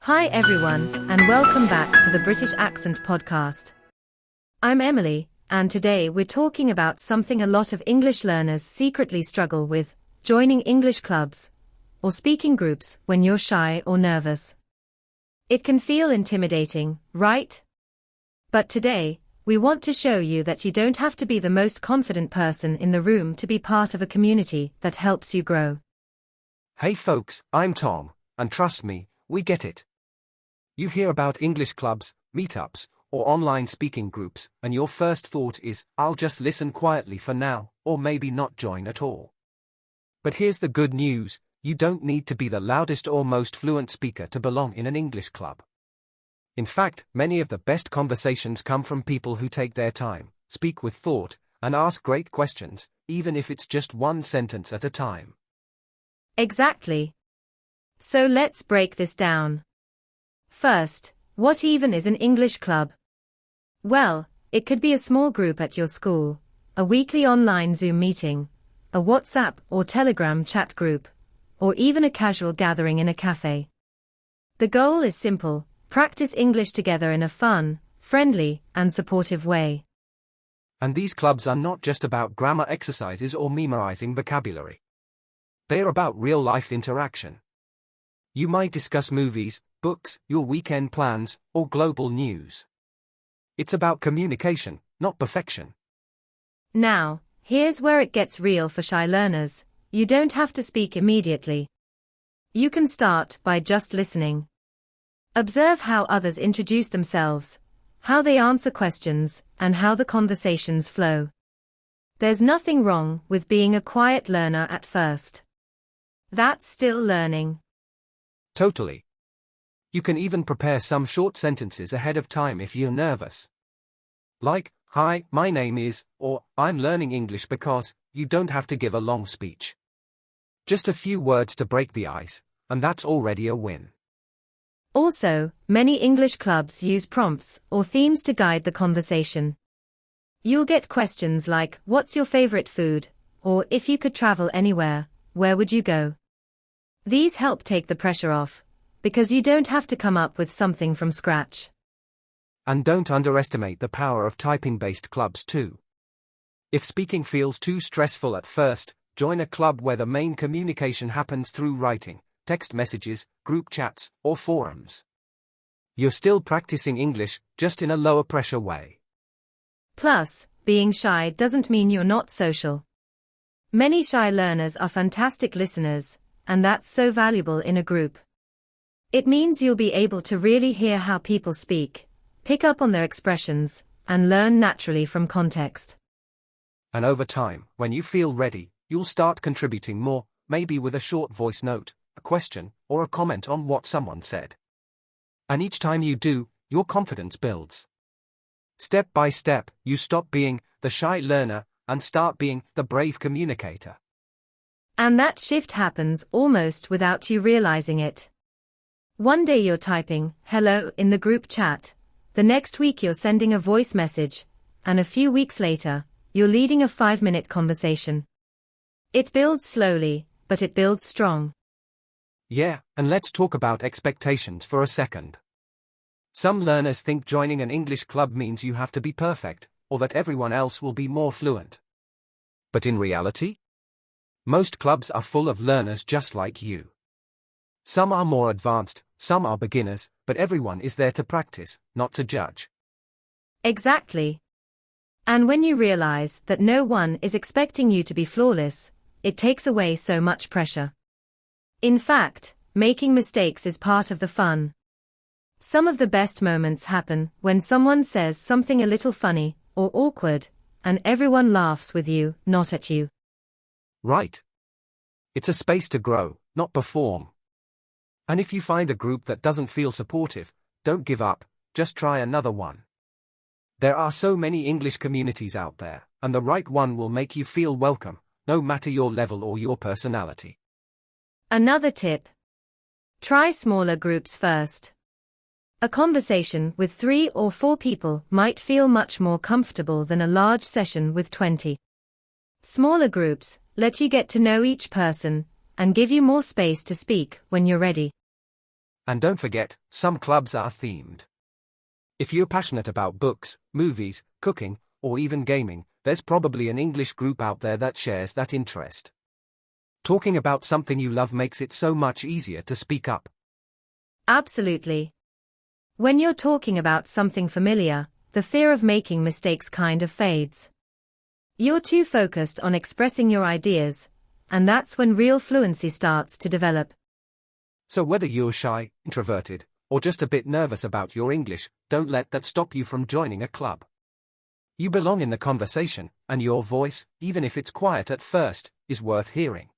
Hi everyone, and welcome back to the British Accent Podcast. I'm Emily, and today we're talking about something a lot of English learners secretly struggle with: joining English clubs or speaking groups when you're shy or nervous. It can feel intimidating, right? But today, we want to show you that you don't have to be the most confident person in the room to be part of a community that helps you grow. Hey folks, I'm Tom, and trust me, we get it. You hear about English clubs, meetups, or online speaking groups, and your first thought is, I'll just listen quietly for now, or maybe not join at all. But here's the good news: you don't need to be the loudest or most fluent speaker to belong in an English club. In fact, many of the best conversations come from people who take their time, speak with thought, and ask great questions, even if it's just one sentence at a time. Exactly. So let's break this down. First, what even is an English club? Well, it could be a small group at your school, a weekly online Zoom meeting, a WhatsApp or Telegram chat group, or even a casual gathering in a cafe. The goal is simple: practice English together in a fun, friendly, and supportive way. And these clubs are not just about grammar exercises or memorizing vocabulary. They're about real-life interaction. You might discuss movies, books, your weekend plans, or global news. It's about communication, not perfection. Now, here's where it gets real for shy learners. You don't have to speak immediately. You can start by just listening. Observe how others introduce themselves, how they answer questions, and how the conversations flow. There's nothing wrong with being a quiet learner at first. That's still learning. Totally. You can even prepare some short sentences ahead of time if you're nervous. Like, "Hi, my name is," or "I'm learning English because," you don't have to give a long speech. Just a few words to break the ice, and that's already a win. Also, many English clubs use prompts or themes to guide the conversation. You'll get questions like, "What's your favorite food?" or "If you could travel anywhere, where would you go?" These help take the pressure off, because you don't have to come up with something from scratch. And don't underestimate the power of typing-based clubs too. If speaking feels too stressful at first, join a club where the main communication happens through writing, text messages, group chats, or forums. You're still practicing English, just in a lower-pressure way. Plus, being shy doesn't mean you're not social. Many shy learners are fantastic listeners, and that's so valuable in a group. It means you'll be able to really hear how people speak, pick up on their expressions, and learn naturally from context. And over time, when you feel ready, you'll start contributing more, maybe with a short voice note, a question, or a comment on what someone said. And each time you do, your confidence builds. Step by step, you stop being the shy learner and start being the brave communicator. And that shift happens almost without you realizing it. One day you're typing, "Hello," in the group chat, the next week you're sending a voice message, and a few weeks later, you're leading a 5-minute conversation. It builds slowly, but it builds strong. Yeah, and let's talk about expectations for a second. Some learners think joining an English club means you have to be perfect, or that everyone else will be more fluent. But in reality, most clubs are full of learners just like you. Some are more advanced, some are beginners, but everyone is there to practice, not to judge. Exactly. And when you realize that no one is expecting you to be flawless, it takes away so much pressure. In fact, making mistakes is part of the fun. Some of the best moments happen when someone says something a little funny or awkward, and everyone laughs with you, not at you. Right. It's a space to grow, not perform. And if you find a group that doesn't feel supportive, don't give up, just try another one. There are so many English communities out there, and the right one will make you feel welcome, no matter your level or your personality. Another tip: try smaller groups first. A conversation with 3 or 4 people might feel much more comfortable than a large session with 20. Smaller groups let you get to know each person and give you more space to speak when you're ready. And don't forget, some clubs are themed. If you're passionate about books, movies, cooking, or even gaming, there's probably an English group out there that shares that interest. Talking about something you love makes it so much easier to speak up. Absolutely. When you're talking about something familiar, the fear of making mistakes kind of fades. You're too focused on expressing your ideas, and that's when real fluency starts to develop. So whether you're shy, introverted, or just a bit nervous about your English, don't let that stop you from joining a club. You belong in the conversation, and your voice, even if it's quiet at first, is worth hearing.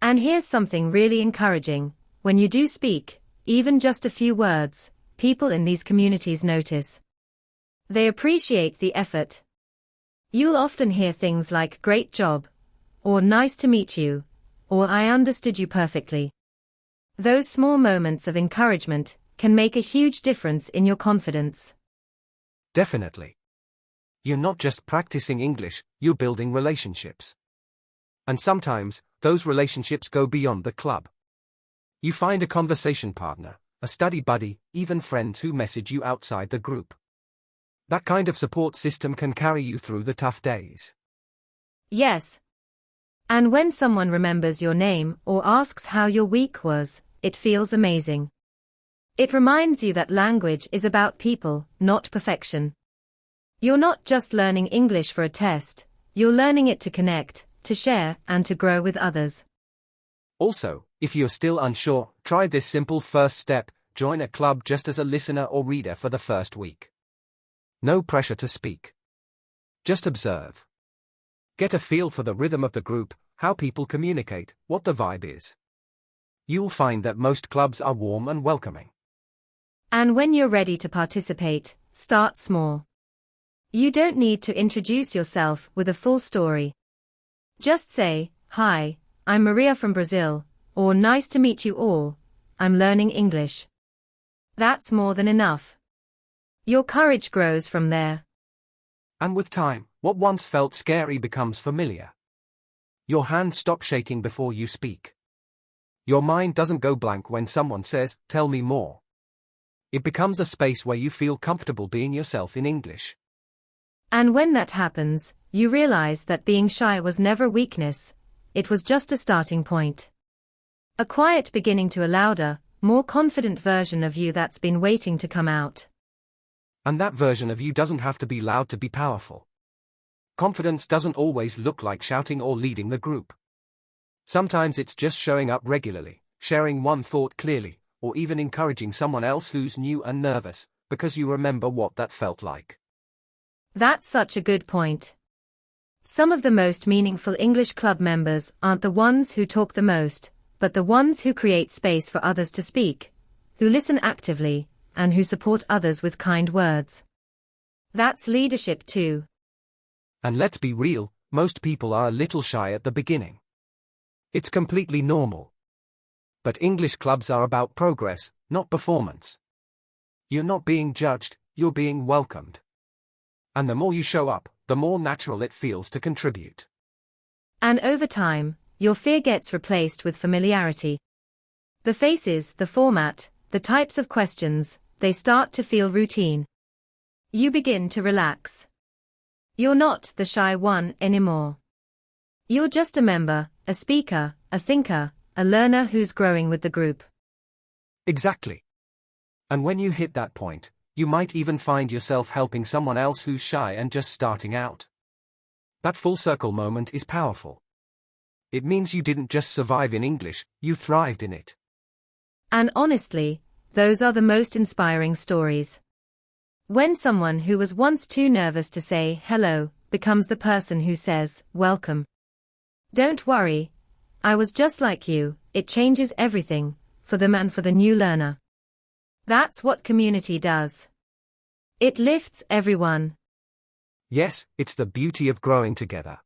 And here's something really encouraging. When you do speak, even just a few words, people in these communities notice. They appreciate the effort. You'll often hear things like "great job," or "nice to meet you," or "I understood you perfectly." Those small moments of encouragement can make a huge difference in your confidence. Definitely. You're not just practicing English, you're building relationships. And sometimes, those relationships go beyond the club. You find a conversation partner, a study buddy, even friends who message you outside the group. That kind of support system can carry you through the tough days. Yes. And when someone remembers your name or asks how your week was, it feels amazing. It reminds you that language is about people, not perfection. You're not just learning English for a test, you're learning it to connect, to share, and to grow with others. Also, if you're still unsure, try this simple first step: join a club just as a listener or reader for the first week. No pressure to speak. Just observe. Get a feel for the rhythm of the group, how people communicate, what the vibe is. You'll find that most clubs are warm and welcoming. And when you're ready to participate, start small. You don't need to introduce yourself with a full story. Just say, "Hi, I'm Maria from Brazil," or "Nice to meet you all, I'm learning English." That's more than enough. Your courage grows from there. And with time, what once felt scary becomes familiar. Your hands stop shaking before you speak. Your mind doesn't go blank when someone says, "Tell me more." It becomes a space where you feel comfortable being yourself in English. And when that happens, you realize that being shy was never weakness, it was just a starting point. A quiet beginning to a louder, more confident version of you that's been waiting to come out. And that version of you doesn't have to be loud to be powerful. Confidence doesn't always look like shouting or leading the group. Sometimes it's just showing up regularly, sharing one thought clearly, or even encouraging someone else who's new and nervous, because you remember what that felt like. That's such a good point. Some of the most meaningful English club members aren't the ones who talk the most, but the ones who create space for others to speak, who listen actively, and who support others with kind words. That's leadership too. And let's be real, most people are a little shy at the beginning. It's completely normal. But English clubs are about progress, not performance. You're not being judged, you're being welcomed. And the more you show up, the more natural it feels to contribute. And over time, your fear gets replaced with familiarity. The faces, the format, the types of questions, they start to feel routine. You begin to relax. You're not the shy one anymore. You're just a member, a speaker, a thinker, a learner who's growing with the group. Exactly. And when you hit that point, you might even find yourself helping someone else who's shy and just starting out. That full circle moment is powerful. It means you didn't just survive in English, you thrived in it. And honestly, those are the most inspiring stories. When someone who was once too nervous to say hello becomes the person who says, "Welcome. Don't worry, I was just like you," it changes everything, for them and for the new learner. That's what community does. It lifts everyone. Yes, it's the beauty of growing together.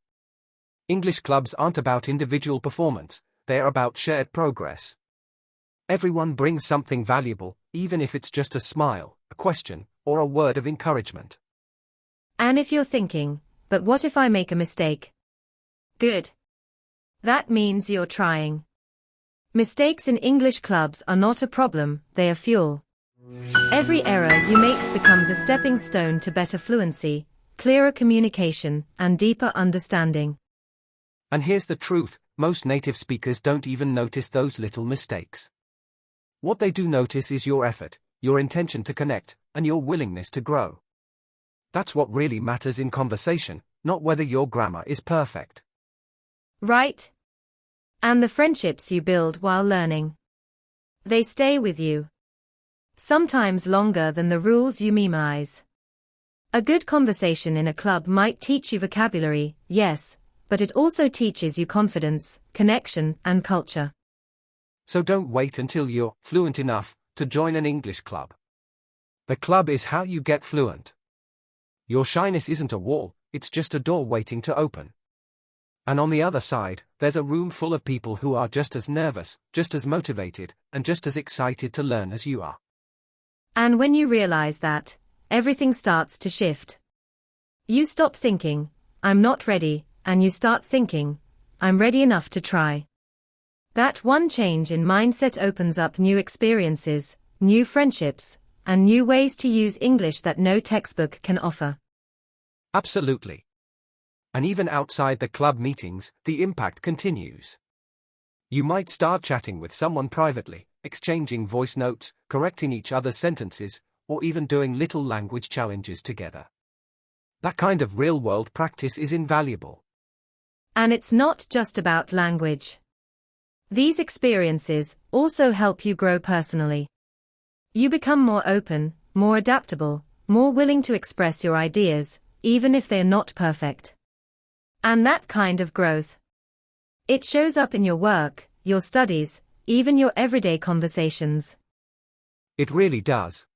English clubs aren't about individual performance, they're about shared progress. Everyone brings something valuable, even if it's just a smile, a question, or a word of encouragement. And if you're thinking, "But what if I make a mistake?" Good. That means you're trying. Mistakes in English clubs are not a problem, they are fuel. Every error you make becomes a stepping stone to better fluency, clearer communication, and deeper understanding. And here's the truth, most native speakers don't even notice those little mistakes. What they do notice is your effort, your intention to connect, and your willingness to grow. That's what really matters in conversation, not whether your grammar is perfect. Right? And the friendships you build while learning. They stay with you. Sometimes longer than the rules you memorize. A good conversation in a club might teach you vocabulary, yes, but it also teaches you confidence, connection, and culture. So don't wait until you're fluent enough to join an English club. The club is how you get fluent. Your shyness isn't a wall, it's just a door waiting to open. And on the other side, there's a room full of people who are just as nervous, just as motivated, and just as excited to learn as you are. And when you realize that, everything starts to shift. You stop thinking, I'm not ready, and you start thinking, I'm ready enough to try. That one change in mindset opens up new experiences, new friendships, and new ways to use English that no textbook can offer. Absolutely. And even outside the club meetings, the impact continues. You might start chatting with someone privately, exchanging voice notes, correcting each other's sentences, or even doing little language challenges together. That kind of real-world practice is invaluable. And it's not just about language. These experiences also help you grow personally. You become more open, more adaptable, more willing to express your ideas, even if they're not perfect. And that kind of growth, it shows up in your work, your studies, even your everyday conversations. It really does.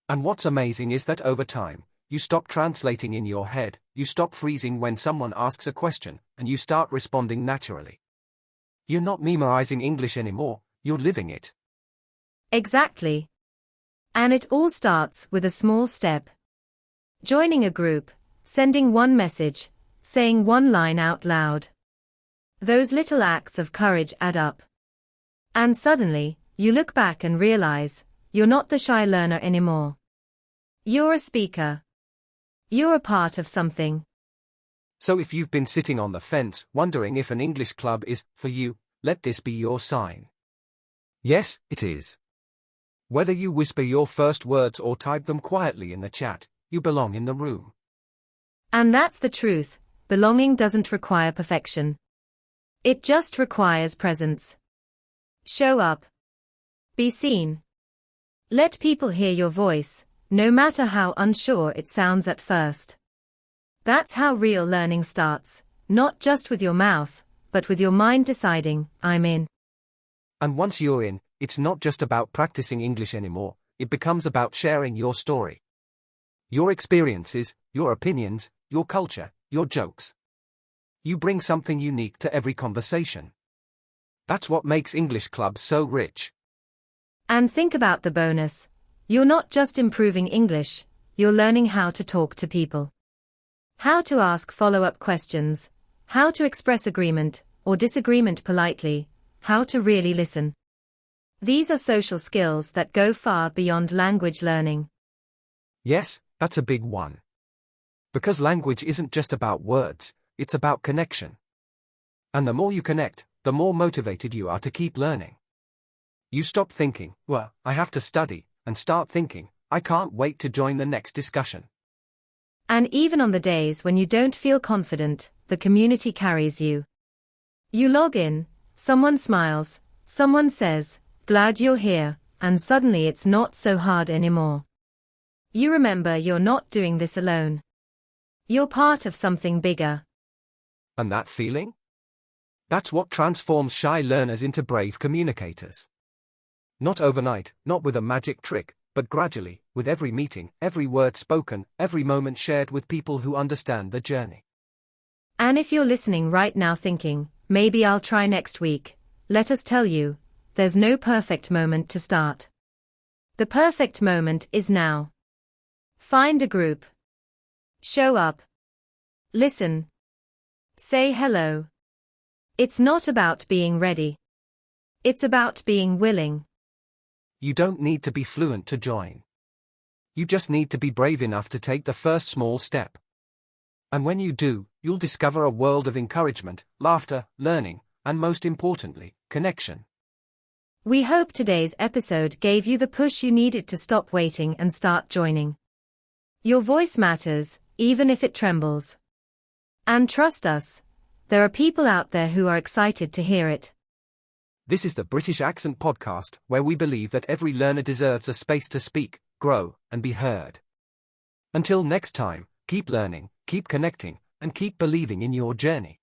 And what's amazing is that over time, you stop translating in your head, you stop freezing when someone asks a question, and you start responding naturally. You're not memorizing English anymore, you're living it. Exactly. And it all starts with a small step. Joining a group, sending one message, saying one line out loud. Those little acts of courage add up. And suddenly, you look back and realize, you're not the shy learner anymore. You're a speaker. You're a part of something. So if you've been sitting on the fence, wondering if an English club is for you, let this be your sign. Yes, it is. Whether you whisper your first words or type them quietly in the chat, you belong in the room. And that's the truth. Belonging doesn't require perfection. It just requires presence. Show up. Be seen. Let people hear your voice, no matter how unsure it sounds at first. That's how real learning starts, not just with your mouth, but with your mind deciding, I'm in. And once you're in, it's not just about practicing English anymore, it becomes about sharing your story. Your experiences, your opinions, your culture, your jokes. You bring something unique to every conversation. That's what makes English clubs so rich. And think about the bonus. You're not just improving English, you're learning how to talk to people. How to ask follow-up questions, how to express agreement or disagreement politely, how to really listen. These are social skills that go far beyond language learning. Yes, that's a big one. Because language isn't just about words, it's about connection. And the more you connect, the more motivated you are to keep learning. You stop thinking, well, I have to study, and start thinking, I can't wait to join the next discussion. And even on the days when you don't feel confident, the community carries you. You log in, someone smiles, someone says, glad you're here, and suddenly it's not so hard anymore. You remember you're not doing this alone. You're part of something bigger. And that feeling? That's what transforms shy learners into brave communicators. Not overnight, not with a magic trick, but gradually, with every meeting, every word spoken, every moment shared with people who understand the journey. And if you're listening right now thinking, maybe I'll try next week, let us tell you, there's no perfect moment to start. The perfect moment is now. Find a group. Show up. Listen. Say hello. It's not about being ready. It's about being willing. You don't need to be fluent to join. You just need to be brave enough to take the first small step. And when you do, you'll discover a world of encouragement, laughter, learning, and most importantly, connection. We hope today's episode gave you the push you needed to stop waiting and start joining. Your voice matters, even if it trembles. And trust us, there are people out there who are excited to hear it. This is the British Accent Podcast, where we believe that every learner deserves a space to speak, grow, and be heard. Until next time, keep learning, keep connecting, and keep believing in your journey.